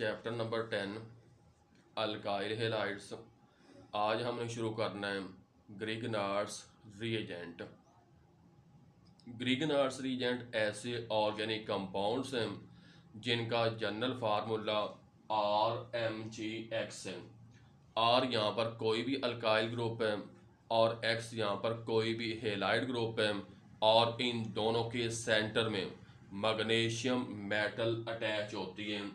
Chapter number 10 alkyl halides. आज हमने शुरू करना है ग्रिगनार्ड्स रिएजेंट। ग्रिगनार्ड्स रिएजेंट ऐसे ऑर्गेनिक कंपाउंड्स हैं जिनका जनरल फार्मूला RMgX है। R यहाँ पर कोई भी अल्काइल ग्रुप है और X यहाँ पर कोई भी हेलाइड ग्रुप है, और इन दोनों के सेंटर में मैग्नीशियम मेटल अटैच होती है।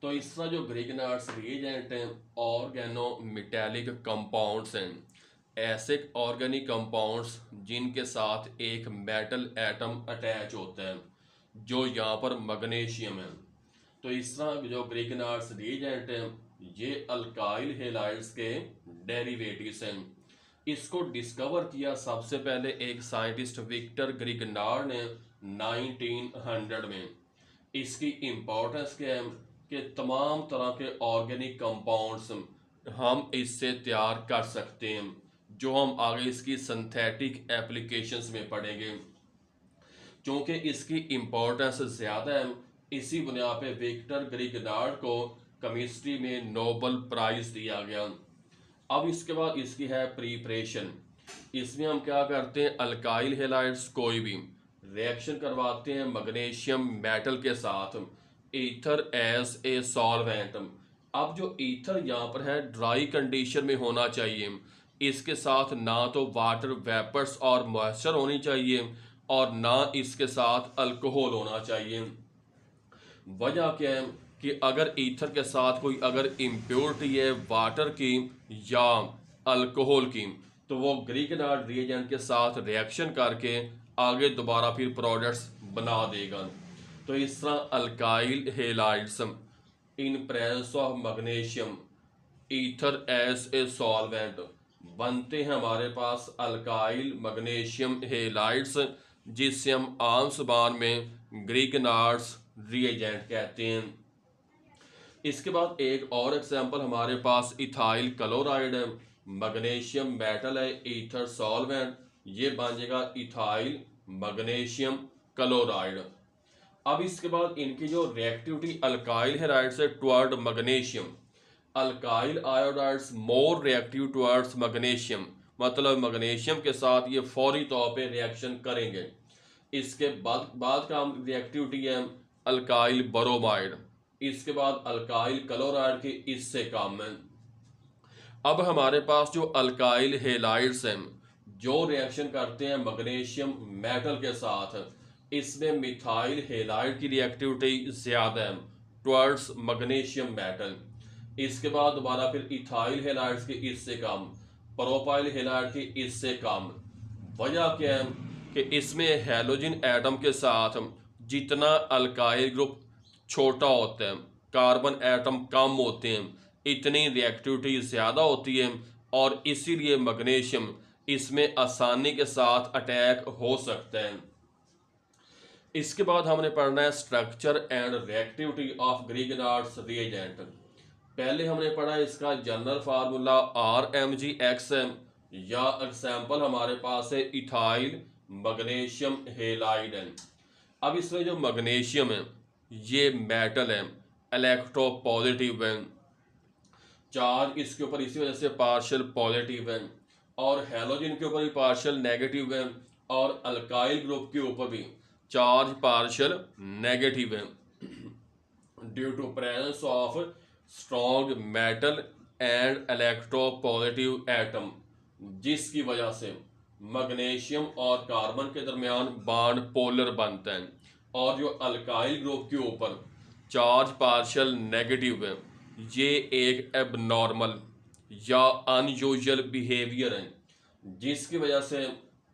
तो इस तरह जो ग्रिगनार्ड्स रिएजेंट हैं ऑर्गेनो मेटालिक कंपाउंड्स हैं, ऐसे ऑर्गेनिक कंपाउंड्स जिनके साथ एक मेटल एटम अटैच होता है जो यहाँ पर मैग्नीशियम है। तो इस तरह जो ग्रिगनार्ड्स रिएजेंट हैं ये अल्काइल हेलाइड्स के डेरिवेटिव्स हैं। इसको डिस्कवर किया सबसे पहले एक साइंटिस्ट विक्टर ग्रिगनार्ड ने 1900 में। इसकी इम्पोर्टेंस क्या है कि तमाम तरह के ऑर्गेनिक कंपाउंड्स हम इससे तैयार कर सकते हैं, जो हम आगे इसकी सिंथेटिक एप्लीकेशंस में पढ़ेंगे। क्योंकि इसकी इम्पोर्टेंस ज़्यादा है, इसी बुनियाद पे विक्टर ग्रिगनार्ड को केमिस्ट्री में नोबेल प्राइज़ दिया गया। अब इसके बाद इसकी है प्रिपरेशन। इसमें हम क्या करते हैं, अल्काइल हेलाइड्स कोई भी रिएक्शन करवाते हैं मैग्नीशियम मेटल के साथ, ईथर एज ए सॉल्वेंट। अब जो ईथर यहाँ पर है ड्राई कंडीशन में होना चाहिए, इसके साथ ना तो वाटर वेपर्स और मॉइस्चर होनी चाहिए और ना इसके साथ अल्कोहल होना चाहिए। वजह क्या है कि अगर ईथर के साथ कोई अगर इम्प्योरिटी है वाटर की या अल्कोहल की, तो वो ग्रिगनार्ड रिएजेंट के साथ रिएक्शन करके आगे दोबारा फिर प्रोडक्ट्स बना देगा। तो इस तरह alkyl halides in presence of magnesium ether as a solvent बनते हैं हमारे पास अल्काइल मैग्नीशियम हेलाइड्स, जिससे हम आम जुबान में ग्रिगनार्ड्स रिएजेंट कहते हैं। इसके बाद एक और एग्जांपल हमारे पास इथाइल क्लोराइड है, मैग्नीशियम मेटल है, ईथर सॉल्वेंट, ये बन जाएगा इथाइल मैग्नीशियम क्लोराइड। अब इसके बाद इनकी जो रिएक्टिविटी अल्काइल हेलाइड से toward magnesium, alkyl iodides more reactive towards magnesium, मतलब मैग्नीशियम के साथ ये फौरी तौर पे रिएक्शन करेंगे। इसके बाद का रिएक्टिविटी है अल्काइल ब्रोमाइड, इसके बाद अल्काइल क्लोराइड की इससे कम है। अब हमारे पास जो अल्काइल हेलाइड्स हैं जो रिएक्शन करते हैं मैग्नीशियम मेटल के साथ, इसमें मिथाइल हेलाइड की रिएक्टिविटी ज़्यादा है टुवर्ड्स मैग्नीशियम मेटल। इसके बाद दोबारा फिर इथाइल हेलाइड्स की इससे कम, प्रोपाइल हेलाइड की इससे कम। वजह क्या है कि इसमें हैलोजन एटम के साथ जितना अल्काइल ग्रुप छोटा होता है, कार्बन एटम कम होते हैं, इतनी रिएक्टिविटी ज़्यादा होती है और इसीलिए मैग्नीशियम इसमें आसानी के साथ अटैक हो सकता है। इसके बाद हमने पढ़ना है structure and reactivity of Grignard's reagent. पहले हमने पढ़ा इसका जनरल फार्मूला RMgX है, या एग्जाम्पल हमारे पास है इथाइल मैग्नीशियम हेलाइड है। अब इसमें जो मैग्नीशियम है ये मेटल है, इलेक्ट्रोपॉजिटिव है, चार्ज इसके ऊपर इसी वजह से पार्शियल पॉजिटिव है, और हैलोजन के ऊपर भी पार्शियल नेगेटिव है, और अल्काइल ग्रुप के ऊपर भी चार्ज पार्शियल नेगेटिव है due to presence of strong metal and electropositive atom, जिसकी वजह से मैग्नीशियम और कार्बन के दरमियान बॉन्ड पोलर बनता है, और जो अल्काइल ग्रुप के ऊपर चार्ज पार्शियल नेगेटिव है, ये एक एबनॉर्मल या अनयूजुअल बिहेवियर है, जिसकी वजह से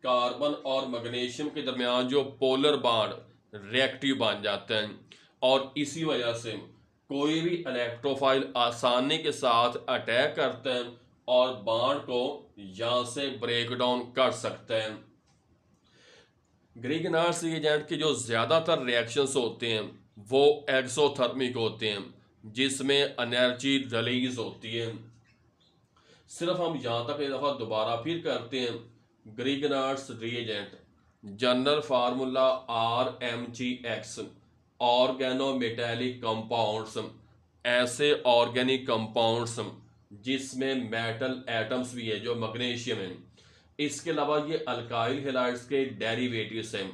कार्बन और मैग्नीशियम के दरमियान जो पोलर बॉन्ड रिएक्टिव बन जाते हैं, और इसी वजह से कोई भी इलेक्ट्रोफाइल आसानी के साथ अटैक करते हैं और बॉन्ड को यहाँ से ब्रेक डाउन कर सकते हैं। ग्रिगनार्ड्स रिएजेंट के जो ज़्यादातर रिएक्शंस होते हैं वो एक्सोथर्मिक होते हैं, जिसमें एनर्जी रिलीज होती है। सिर्फ हम यहाँ तक एक दफ़ा दोबारा फिर करते हैं, Grignard's reagent general formula RMgX organometallic compounds ऐसे ऑर्गेनिक कंपाउंड्स जिसमें मेटल एटम्स भी है जो मैग्नीशियम है। इसके अलावा ये अल्काइल हेलाइड्स के डेरिवेटिव्स हैं।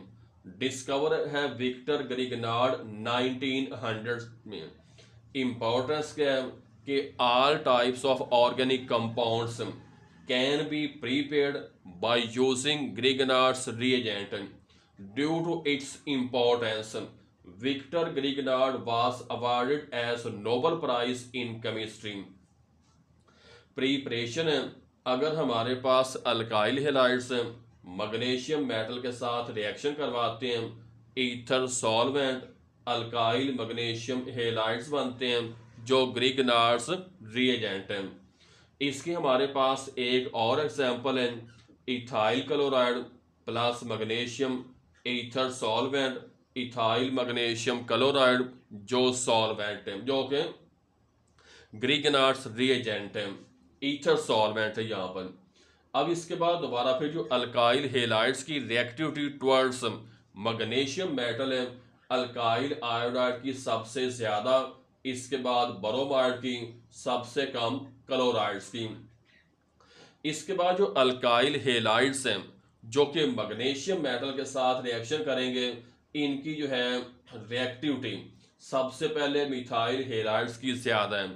डिस्कवर है विक्टर ग्रिगनार्ड 1900 में। इंपॉर्टेंस क्या है कि all types of organic compounds can be prepared by using Grignard's reagent. Due to its importance Victor Grignard was awarded as Nobel prize in chemistry. Preparation है, अगर हमारे पास alkyl halides magnesium metal के साथ reaction करवाते हैं, ether solvent alkyl magnesium halides बनते हैं जो ग्रिगनार्ड्स रिएजेंट हैं। इसकी हमारे पास एक और एग्जांपल है, ethyl chloride plus magnesium ether solvent ethyl magnesium chloride जो सॉल्वेंट है, जो कि ग्रिगनार्ड्स रिएजेंट है, ईथर सॉल्वेंट है यहाँ पर। अब इसके बाद दोबारा फिर जो अल्काइल हेलाइड्स की रिएक्टिविटी टुवर्ड्स मैग्नीशियम मेटल है, अल्काइल आयोडाइड की सबसे ज़्यादा, इसके बाद ब्रोमाइड की सबसे कम, क्लोराइड्स की। इसके बाद जो अल्काइल हेलाइड्स हैं जो कि मैग्नीशियम मेटल के साथ रिएक्शन करेंगे, इनकी जो है रिएक्टिविटी सबसे पहले मिथाइल हेलाइड्स की ज़्यादा है,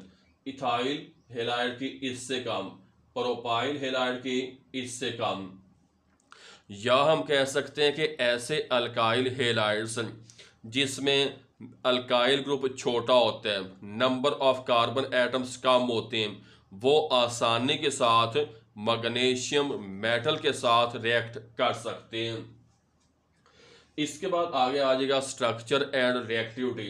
इथाइल हेलाइड की इससे कम, प्रोपाइल हेलाइड की इससे कम। या हम कह सकते हैं कि ऐसे अल्काइल हेलाइड्स जिसमें अल्काइल ग्रुप छोटा होता है, number of carbon atoms come होते हैं, वो आसानी के साथ मैग्नीशियम मेटल के साथ रिएक्ट कर सकते हैं। इसके बाद आगे आ जाएगा structure and reactivity.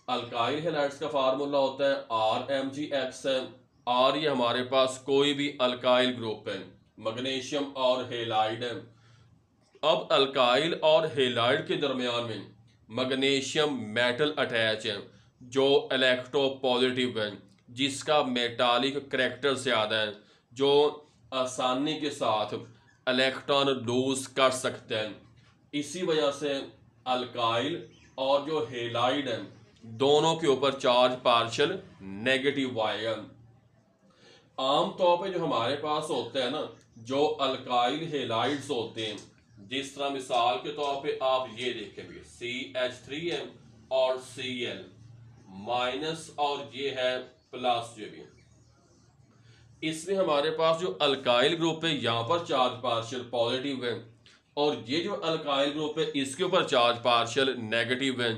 Alkyl halides का फार्मूला होता है RMgX है। R ये हमारे पास कोई भी अल्काइल ग्रुप है, मैग्नीशियम और हेलाइड है। अब अल्काइल और हेलाइड के दरमियान में मैग्नीशियम मेटल अटैच है जो इलेक्ट्रोपॉजिटिव है, जिसका मेटालिक करैक्टर ज़्यादा है, जो आसानी के साथ इलेक्ट्रॉन लूज कर सकते हैं। इसी वजह से अल्काइल और जो हेलाइड है दोनों के ऊपर चार्ज पार्शियल नेगेटिव आएगा। आमतौर पे जो हमारे पास होते हैं ना, जो अल्काइल हेलाइड्स होते हैं, जिस तरह मिसाल के तौर पे आप ये देखें भी CH3 और Cl माइनस और ये है प्लस, जो भी इसमें हमारे पास जो अल्काइल ग्रुप है यहाँ पर चार्ज पार्शियल पॉजिटिव है, और ये जो अल्काइल ग्रुप है इसके ऊपर चार्ज पार्शियल नेगेटिव है।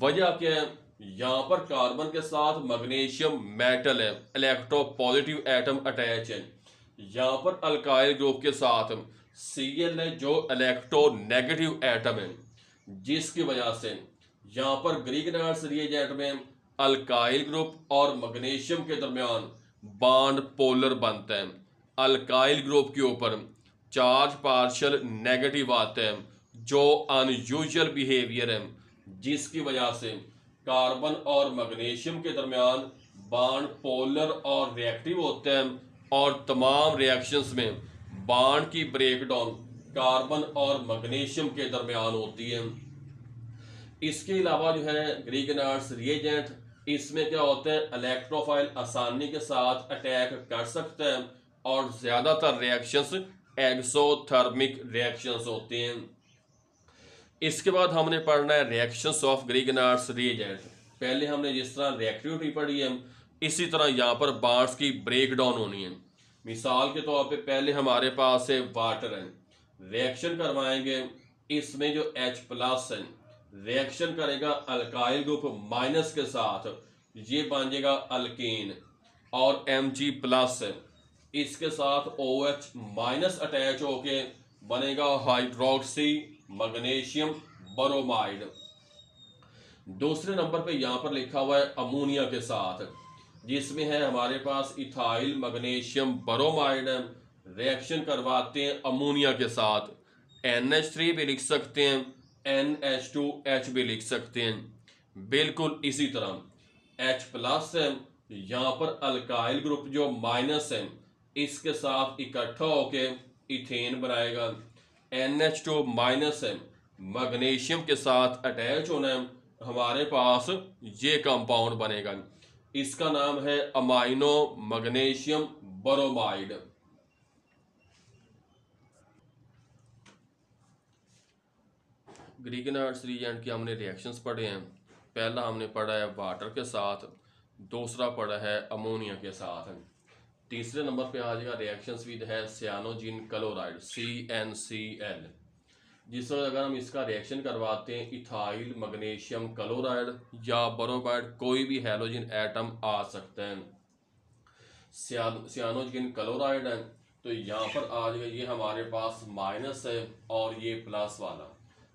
वजह क्या है, यहाँ पर कार्बन के साथ मैग्नीशियम मेटल है, इलेक्ट्रोपॉजिटिव एटम अटैच है। यहाँ पर अल्काइल ग्रुप के साथ Cl है जो इलेक्ट्रोनेगेटिव एटम है, जिसकी वजह से यहाँ पर ग्रिगनार्ड्स रिएजेंट में अल्काइल ग्रुप और मैग्नीशियम के दरमियान बॉन्ड पोलर बनता है। अल्काइल ग्रुप के ऊपर चार्ज पार्शियल नेगेटिव आते हैं, जो अनयूजुअल बिहेवियर है, जिसकी वजह से कार्बन और मैग्नीशियम के दरमियान बॉन्ड पोलर और रिएक्टिव होते हैं, और तमाम रिएक्शंस में बॉन्ड की ब्रेकडाउन कार्बन और मैग्नीशियम के दरमियान होती है। इसके अलावा जो है ग्रिगनार्ड्स रिएजेंट, इसमें क्या होता है, इलेक्ट्रोफाइल आसानी के साथ अटैक कर सकते हैं, और ज़्यादातर रिएक्शंस एक्सोथर्मिक रिएक्शंस होते हैं। इसके बाद हमने पढ़ना है रिएक्शंस ऑफ ग्रिगनार्ड्स रिएजेंट। पहले हमने जिस तरह रिएक्टिविटी पढ़ी है, इसी तरह यहाँ पर बॉन्ड्स की ब्रेकडाउन होनी है। मिसाल के तौर पे पहले हमारे पास है वाटर है, रिएक्शन करवाएंगे, इसमें जो H+ है रिएक्शन करेगा अल्काइल ग्रुप माइनस के साथ, ये बन जाएगा अल्कीन, और Mg+ है, इसके साथ OH- अटैच होके बनेगा हाइड्रोक्सी मैग्नीशियम ब्रोमाइड। दूसरे नंबर पे यहाँ पर लिखा हुआ है अमोनिया के साथ, जिसमें है हमारे पास इथाइल मैग्नीशियम ब्रोमाइड, रिएक्शन करवाते हैं अमोनिया के साथ। NH3 भी लिख सकते हैं, NH2H भी लिख सकते हैं। बिल्कुल इसी तरह H+ है, यहाँ पर अल्काइल ग्रुप जो माइनस है इसके साथ इकट्ठा होके इथेन बनाएगा। NH2- है, मैग्नीशियम के साथ अटैच होना है, हमारे पास ये कंपाउंड बनेगा। इसका नाम है अमाइनो मैग्नीशियम बोरोमाइड। ग्रीगेनार्ड्स रिएजेंट के हमने रिएक्शंस पढ़े हैं। पहला हमने पढ़ा है वाटर के साथ, दूसरा पढ़ा है अमोनिया के साथ। तीसरे नंबर पे आ जाएगा रिएक्शंस विद है सियानोजिन क्लोराइड CnCl। जिस वक्त अगर हम इसका रिएक्शन करवाते हैं इथाइल मैग्नीशियम क्लोराइड या बोरोमाइड, कोई भी हैलोजन एटम आ सकते हैं। सियानोजिन क्लोराइड है तो यहाँ पर आ जाएगा, ये हमारे पास माइनस है और ये प्लस वाला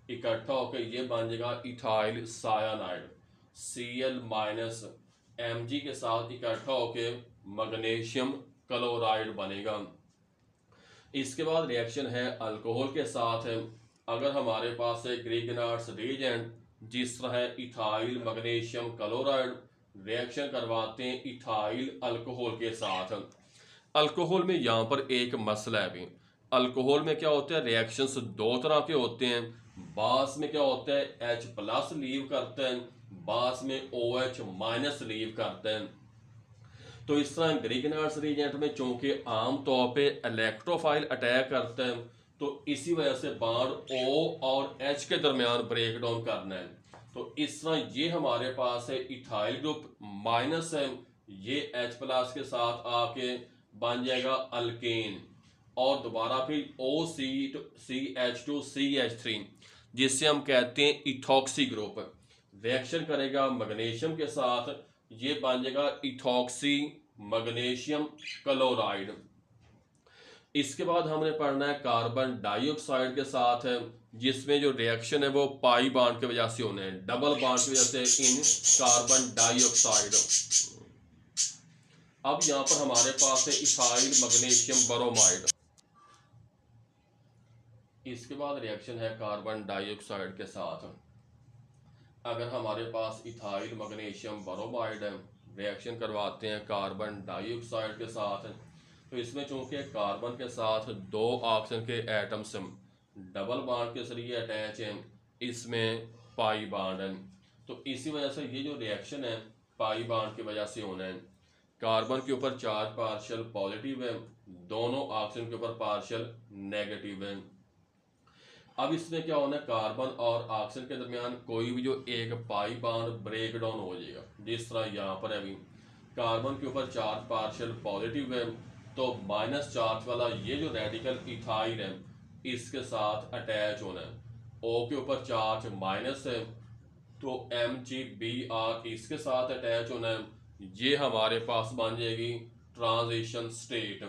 इकट्ठा होकर ये बन जाएगा इथाइल सायानाइड Cl माइनस Mg के साथ इकट्ठा होकर मैग्नीशियम क्लोराइड बनेगा। इसके बाद रिएक्शन है अल्कोहल के साथ है। अगर हमारे पास है ग्रीगेनार्ड्स रिएजेंट जिस तरह है इथाइल मैग्नीशियम क्लोराइड, रिएक्शन करवाते हैं इथाइल अल्कोहल के साथ। अल्कोहल में यहाँ पर एक मसला है भी, अल्कोहल में क्या होता है रिएक्शंस दो तरह के होते हैं। बास में क्या होता है H प्लस लीव करते हैं, बास में OH माइनस लीव करते हैं। तो इस तरह ग्रीगेनार्ड्स रिएजेंट में चूंकि आम तौर पे इलेक्ट्रोफाइल अटैक करते हैं तो इसी वजह से बॉन्ड O और H के दरमियान ब्रेक डाउन करना है। तो इस तरह ये हमारे पास है इथाइल ग्रुप माइनस है, ये H प्लस के साथ आके बन जाएगा अल्केन और दोबारा फिर OCH2CH3 जिससे हम कहते हैं इथॉक्सी ग्रुप रिएक्शन करेगा मैग्नीशियम के साथ, ये बन जाएगा इथॉक्सी मैग्नीशियम क्लोराइड। इसके बाद हमने पढ़ना है कार्बन डाइऑक्साइड के साथ है, जिसमें जो रिएक्शन है वो पाई बॉन्ड की वजह से होने हैं, डबल बॉन्ड की वजह से इन कार्बन डाइऑक्साइड। अब यहाँ पर हमारे पास है इथाइल मैग्नीशियम बोरोमाइड। इसके बाद रिएक्शन है कार्बन डाइऑक्साइड के साथ। अगर हमारे पास इथाइल मैग्नीशियम बोरोमाइड है, रिएक्शन करवाते हैं कार्बन डाइऑक्साइड के साथ, तो इसमें चूंकि कार्बन के साथ दो ऑक्सीजन के एटम्स डबल बॉन्ड के जरिए अटैच हैं, इसमें पाई बॉन्ड है, तो इसी वजह से ये जो रिएक्शन है पाई बॉन्ड की वजह से होना है। कार्बन के ऊपर चार्ज पार्शियल पॉजिटिव है, दोनों ऑक्सीजन के ऊपर पार्शियल नेगेटिव है। अब इसमें क्या होना है, कार्बन और ऑक्सीजन के दरमियान कोई भी जो एक पाई बॉन्ड ब्रेक डाउन हो जाएगा। जिस तरह यहाँ पर अभी कार्बन के ऊपर चार्ज पार्शियल पॉजिटिव है तो माइनस चार्ज वाला ये जो रेडिकल इथाइल है इसके साथ अटैच होना है। O के ऊपर चार्ज माइनस है तो MgBr इसके साथ अटैच होना है, ये हमारे पास बन जाएगी ट्रांजिशन स्टेट।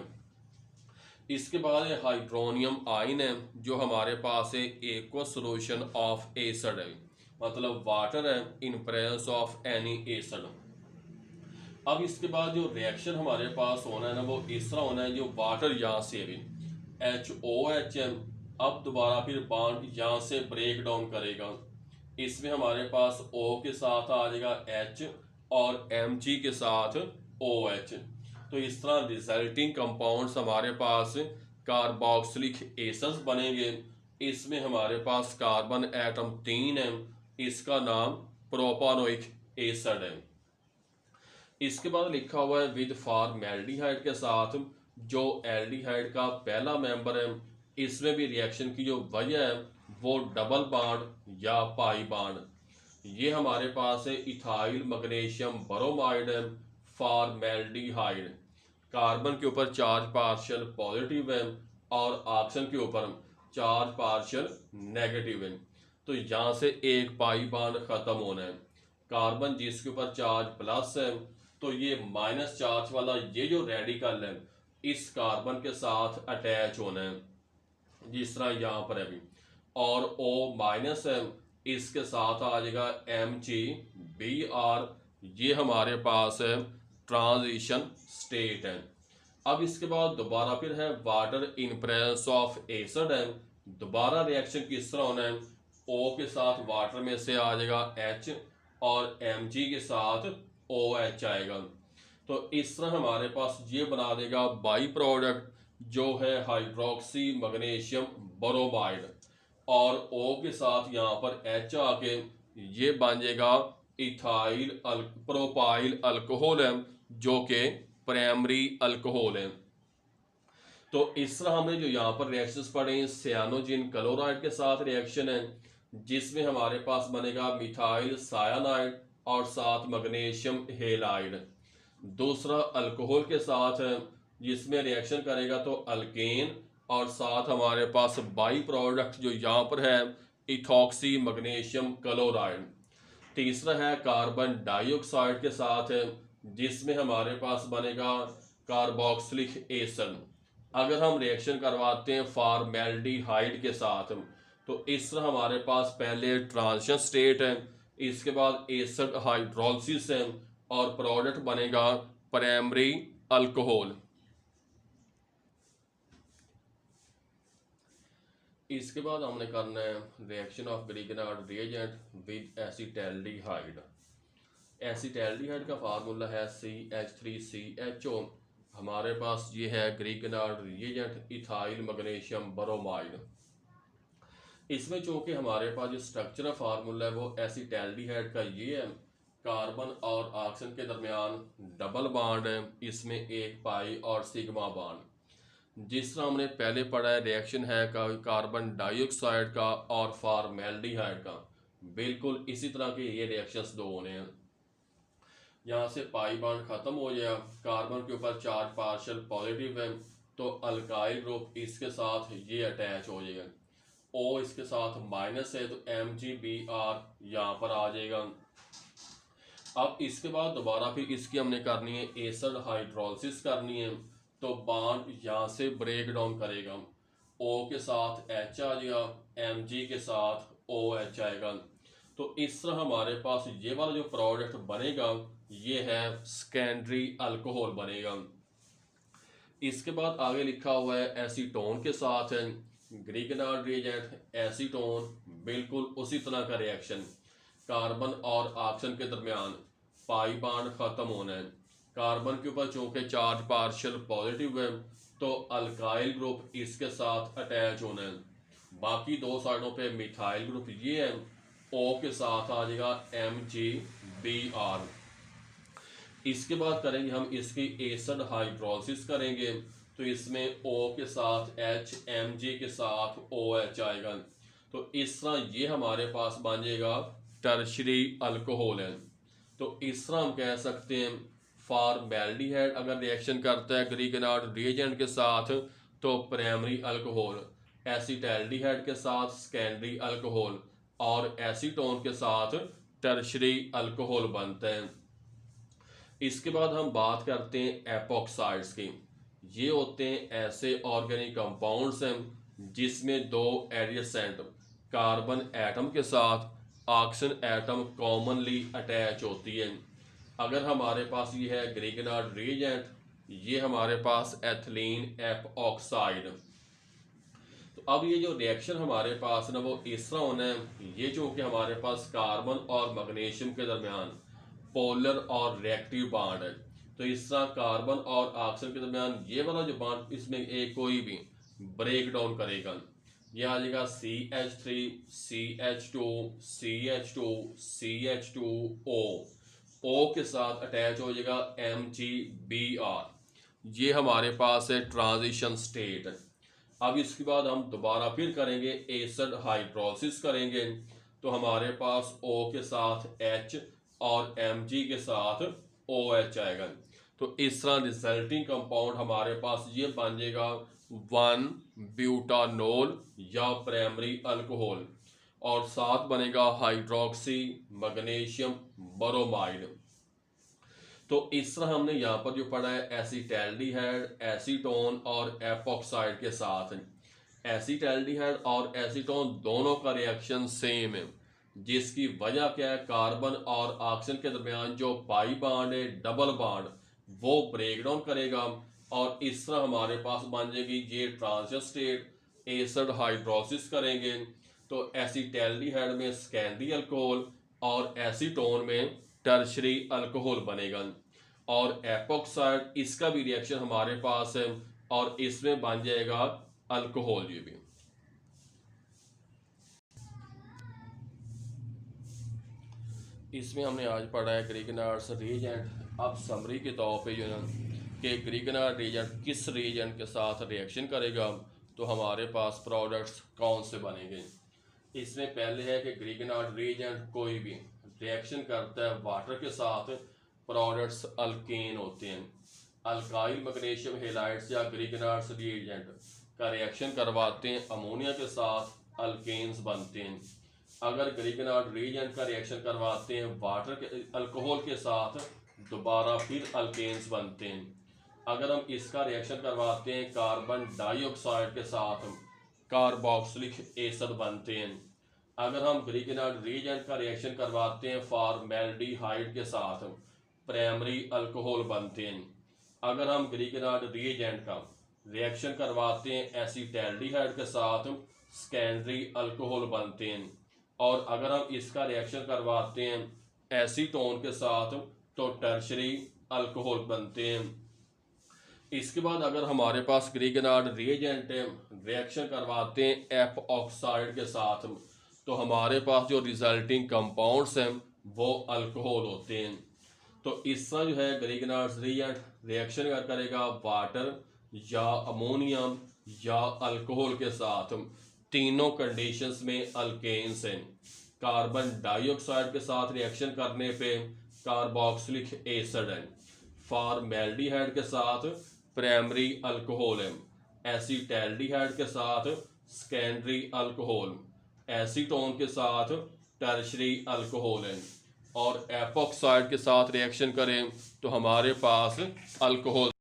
इसके बाद हाइड्रोनियम आयन है जो हमारे पास है एक्वा सोल्यूशन ऑफ एसिड है, मतलब वाटर है इन प्रेजेंस ऑफ एनी एसिड। अब इसके बाद जो रिएक्शन हमारे पास होना है ना वो इस तरह होना है, जो वाटर यहाँ से भी HOH है, अब दोबारा फिर बॉन्ड यहाँ से ब्रेक डाउन करेगा, इसमें हमारे पास O के साथ आ जाएगा H और Mg के साथ OH। तो इस तरह रिजल्टिंग कंपाउंड्स हमारे पास कार्बोक्सिलिक एसिड्स बनेंगे। इसमें हमारे पास कार्बन एटम 3 है, इसका नाम प्रोपानोइक एसिड है। इसके बाद लिखा हुआ है विद फॉर्मेल्डिहाइड के साथ, जो एल्डिहाइड का पहला मेंबर है। इसमें भी रिएक्शन की जो वजह है वो डबल बॉन्ड या पाई बॉन्ड। ये हमारे पास है इथाइल मैग्नीशियम बोरोमाइड है फॉर्मेल्डिहाइड, कार्बन के ऊपर चार्ज पार्शियल पॉजिटिव है और ऑक्सीजन के ऊपर चार्ज पार्शियल नेगेटिव है। तो यहाँ से एक पाई बॉन्ड खत्म होना है, कार्बन जिसके ऊपर चार्ज प्लस है तो ये माइनस चार्ज वाला ये जो रेडिकल है इस कार्बन के साथ अटैच होना है, जिस तरह यहाँ पर अभी, और O माइनस है इसके साथ आ जाएगा MgBr, ये हमारे पास है ट्रांजिशन स्टेट है। अब इसके बाद दोबारा फिर है water in presence of acid है, दोबारा रिएक्शन किस तरह होना है, O के साथ वाटर में से आ जाएगा H और Mg के साथ OH आएगा। तो इस तरह हमारे पास ये बना देगा बाई प्रोडक्ट जो है हाइड्रोक्सी मैग्नीशियम बोरोमाइड, और O के साथ यहाँ पर H आके ये बन जाएगा इथाइल प्रोपाइल अल्कोहल है जो कि प्राइमरी अल्कोहल है। तो इस तरह हमने जो यहाँ पर रिएक्शंस पढ़े, सियानोजिन क्लोराइड के साथ रिएक्शन है जिसमें हमारे पास बनेगा मिथाइल सायानाइड और साथ मैग्नीशियम हेलाइड। दूसरा अल्कोहल के साथ है जिसमें रिएक्शन करेगा तो अल्केन और साथ हमारे पास बाई प्रोडक्ट जो यहाँ पर है इथॉक्सी मैग्नीशियम क्लोराइड। तीसरा है कार्बन डाइऑक्साइड के साथ है जिसमें हमारे पास बनेगा कार्बोक्सिलिक एसिड। अगर हम रिएक्शन करवाते हैं फॉर्मेल्डिहाइड के साथ तो इस तरह हमारे पास पहले ट्रांजिशन स्टेट है, इसके बाद एसिड हाइड्रोलिसिस है और प्रोडक्ट बनेगा प्राइमरी अल्कोहल। इसके बाद हमने करना है reaction of Grignard reagent with acetaldehyde. Acetaldehyde का फार्मूला है CH3CHO। हमारे पास ये है Grignard reagent ethyl magnesium bromide. इसमें चूंकि हमारे पास जो स्ट्रक्चरल फार्मूला है वो एसिटैल्डिहाइड का ये है, कार्बन और ऑक्सीजन के दरमियान डबल बॉन्ड है, इसमें एक पाई और सिग्मा बॉन्ड। जिस तरह हमने पहले पढ़ा है रिएक्शन है कार्बन डाइऑक्साइड का और फॉर्मेल्डिहाइड का, बिल्कुल इसी तरह के ये रिएक्शंस दो होने हैं। यहाँ से पाई बॉन्ड खत्म हो गया, कार्बन के ऊपर चार्ज पार्शियल पॉजिटिव है तो अल्काइल ग्रुप इसके साथ ये अटैच हो जाएगा। O इसके साथ माइनस है तो MgBr यहाँ पर आ जाएगा। अब इसके बाद दोबारा फिर इसकी हमने करनी है एसिड हाइड्रोलिसिस करनी है तो बॉन्ड यहाँ से ब्रेक डाउन करेगा, O के साथ H आ जाएगा, Mg के साथ OH आएगा। तो इस तरह हमारे पास ये वाला जो प्रोडक्ट बनेगा ये है सेकेंडरी अल्कोहल बनेगा। इसके बाद आगे लिखा हुआ है एसीटोन के साथ है ग्रिगनार्ड रिएजेंट एसीटोन, बिल्कुल उसी तरह का रिएक्शन, कार्बन और ऑक्सीजन के दरमियान पाई बॉन्ड खत्म होना है, कार्बन के ऊपर चूंकि चार्ज पार्शियल पॉजिटिव है तो अल्काइल ग्रुप इसके साथ अटैच होना है, बाकी दो साइडों पे मिथाइल ग्रुप ये है, O के साथ आ जाएगा MgBr। इसके बाद करेंगे हम इसकी एसिड हाइड्रोलिसिस करेंगे तो इसमें O के साथ H, Mg के साथ OH आएगा। तो इस तरह ये हमारे पास बन जाएगा टर्शरी अल्कोहल है। तो इस तरह हम कह सकते हैं फॉर्मेल्डिहाइड अगर रिएक्शन करता है ग्रिगनार्ड रिएजेंट के साथ तो प्राइमरी अल्कोहल, एसिटैल्डिहाइड के साथ सेकेंडरी अल्कोहल और एसीटोन के साथ टर्शरी अल्कोहल बनते हैं। इसके बाद हम बात करते हैं एपॉक्साइड्स की। ये होते हैं ऐसे ऑर्गेनिक कंपाउंड्स हैं जिसमें दो एडिसेंट कार्बन एटम के साथ ऑक्सीजन एटम कॉमनली अटैच होती है। अगर हमारे पास ये है ग्रिगनार्ड रिएजेंट, ये हमारे पास एथिलीन एपॉक्साइड। तो अब ये जो रिएक्शन हमारे पास ना वो इस तरह होना है, ये जो कि हमारे पास कार्बन और मैग्नीशियम के दरमियान पोलर और रिएक्टिव बॉन्ड है तो इस तरह कार्बन और ऑक्सीजन के दरमियान ये वाला जो बॉन्ड इसमें एक कोई भी ब्रेक डाउन करेगा, ये आ जाएगा CH3 CH2 CH2 CH2O, O के साथ अटैच हो जाएगा MgBr। ये हमारे पास है ट्रांजिशन स्टेट। अब इसके बाद हम दोबारा फिर करेंगे एसिड हाइड्रोलिसिस करेंगे तो हमारे पास O के साथ H और Mg के साथ OH आएगा। तो इस तरह रिजल्टिंग कंपाउंड हमारे पास ये बन जाएगा 1 ब्यूटानोल या प्राइमरी अल्कोहल और साथ बनेगा हाइड्रोक्सी मैग्नीशियम ब्रोमाइड। तो इस तरह हमने यहाँ पर जो पढ़ा है एसिटैल्डिहाइड, एसीटोन और एपॉक्साइड के साथ। एसिटैल्डिहाइड और एसीटोन दोनों का रिएक्शन सेम है जिसकी वजह क्या है, कार्बन और ऑक्सीजन के दरमियान जो पाई बॉन्ड है डबल बॉन्ड वो ब्रेक डाउन करेगा और इस तरह हमारे पास बन जाएगी ये ट्रांजिशन स्टेट। एसिड हाइड्रोलिसिस करेंगे तो एसिटैल्डिहाइड में सेकेंडरी अल्कोहल और एसीटोन में टर्शरी अल्कोहल बनेगा और एपॉक्साइड इसका भी रिएक्शन हमारे पास है और इसमें बन जाएगा अल्कोहल। ये भी इसमें हमने आज पढ़ा है ग्रीगनार्ड्स रिएजेंट। अब समरी के तौर पे जो है ना कि ग्रीगनार्ड रिएजेंट किस रिएजेंट के साथ रिएक्शन करेगा, तो हमारे पास प्रोडक्ट्स कौन से बनेंगे। इसमें पहले है कि ग्रीगनार्ड रिएजेंट कोई भी रिएक्शन करता है वाटर के साथ, प्रोडक्ट्स अल्केन होते हैं। अल्काइल मैग्नीशियम हेलाइड्स या ग्रीगनार्ड्स रिएजेंट का रिएक्शन करवाते हैं अमोनिया के साथ, अल्केन्स बनते हैं। अगर ग्रीगनार्ड रिएजेंट का रिएक्शन करवाते हैं वाटर के अल्कोहल के साथ, दोबारा फिर अल्केन्स बनते हैं। अगर हम इसका रिएक्शन करवाते हैं कार्बन डाइऑक्साइड के साथ, कार्बोक्सिलिक एसिड बनते हैं। अगर हम ग्रीगनार्ड रिएजेंट का रिएक्शन करवाते हैं फॉर्मेल्डिहाइड के साथ, प्राइमरी अल्कोहल बनते हैं। अगर हम ग्रीगनार्ड रिएजेंट का रिएक्शन करवाते हैं एसिटाल्डिहाइड के साथ, सेकेंडरी अल्कोहल बनते हैं। और अगर हम इसका रिएक्शन करवाते हैं एसीटोन के साथ, तो टर्शरी अल्कोहल बनते हैं। इसके बाद अगर हमारे पास ग्रीगनार्ड रिएजेंट रिएक्शन करवाते हैं एफ ऑक्साइड के साथ, तो हमारे पास जो रिजल्टिंग कंपाउंड्स हैं वो अल्कोहल होते हैं। तो इसका जो है ग्रीगनार्ड रिएजेंट रिएक्शन करेगा वाटर या अमोनियम या अल्कोहल के साथ, तीनों कंडीशंस में अल्केन्स हैं। कार्बन डाइऑक्साइड के साथ रिएक्शन करने पे कार्बोक्सिलिक एसिड है, फॉर्मेल्डिहाइड के साथ प्राइमरी अल्कोहल है, एसिटाल्डिहाइड के साथ सेकेंडरी अल्कोहल, एसीटोन के साथ टर्शरी अल्कोहल है। और एपॉक्साइड के साथ रिएक्शन करें तो हमारे पास अल्कोहल